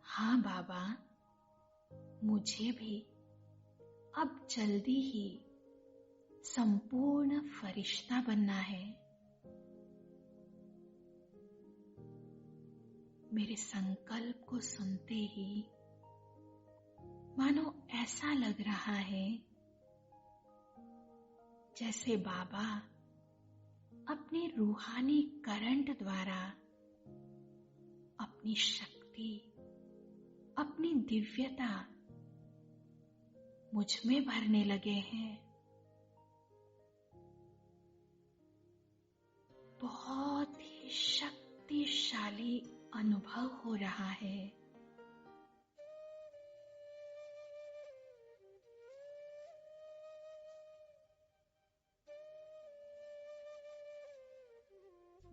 हाँ बाबा, मुझे भी अब जल्दी ही संपूर्ण फरिश्ता बनना है। मेरे संकल्प को सुनते ही मानो ऐसा लग रहा है जैसे बाबा अपने रूहानी करंट द्वारा अपनी शक्ति, अपनी दिव्यता मुझ में भरने लगे हैं। बहुत ही शक्तिशाली अनुभव हो रहा है।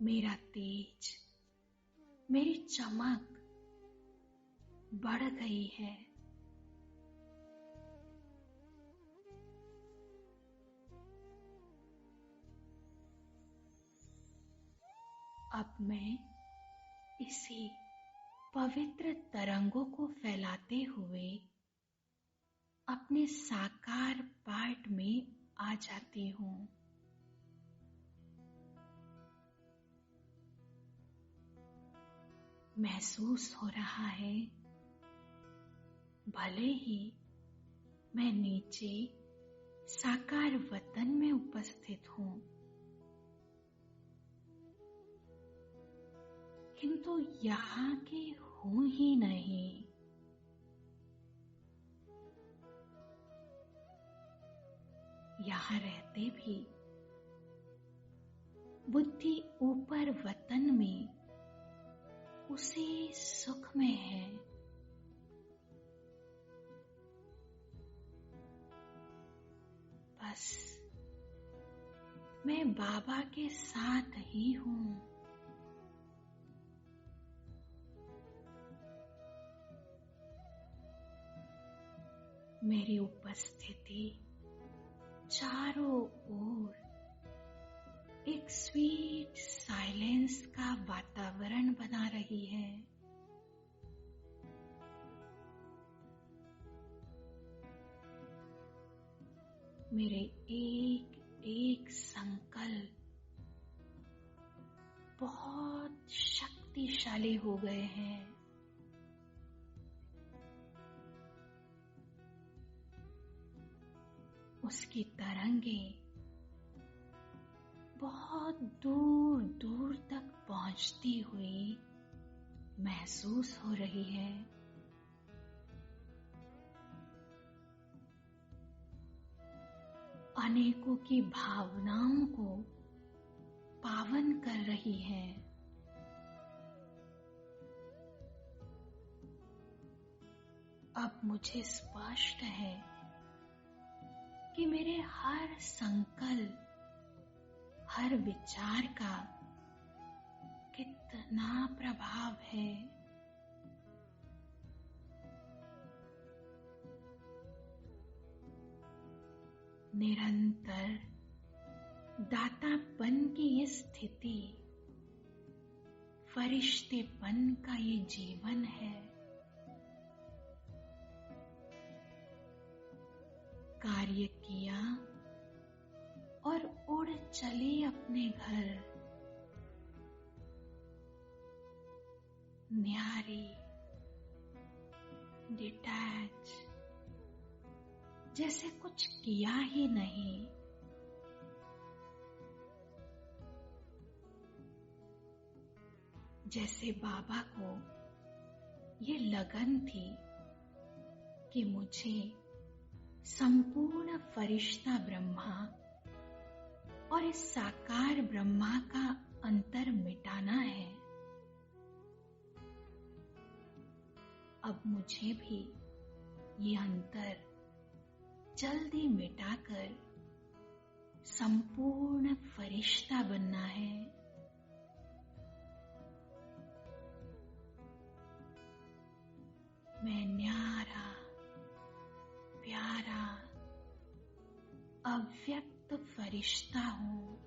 मेरा तेज, मेरी चमक बढ़ गई है। अब मैं इसी पवित्र तरंगों को फैलाते हुए अपने साकार पार्ट में आ जाती हूँ। महसूस हो रहा है भले ही मैं नीचे साकार वतन में उपस्थित हूँ, किंतु यहाँ की हूँ ही नहीं। यहाँ रहते भी बुद्धि ऊपर वतन में उसी सुख में है। बस मैं बाबा के साथ ही हूँ। मेरी उपस्थिति चारों ओर एक स्वीट साइलेंस का वातावरण बना रही है। मेरे एक एक संकल्प बहुत शक्तिशाली हो गए हैं। उसकी तरंगें बहुत दूर दूर तक पहुंचती हुई महसूस हो रही है। अनेकों की भावनाओं को पावन कर रही है। अब मुझे स्पष्ट है कि मेरे हर संकल्प, हर विचार का कितना प्रभाव है। निरंतर दातापन की ये स्थिति, फरिश्तेपन का ये जीवन है। कार्य किया और उड़ चली अपने घर। न्यारी, डिटैच, जैसे कुछ किया ही नहीं। जैसे बाबा को ये लगन थी कि मुझे संपूर्ण फरिश्ता ब्रह्मा और इस साकार ब्रह्मा का अंतर मिटाना है। अब मुझे भी ये अंतर जल्दी मिटाकर संपूर्ण फरिश्ता बनना है। मैं न्यारा, प्यारा, अव्यक्त फरिश्ता हूँ।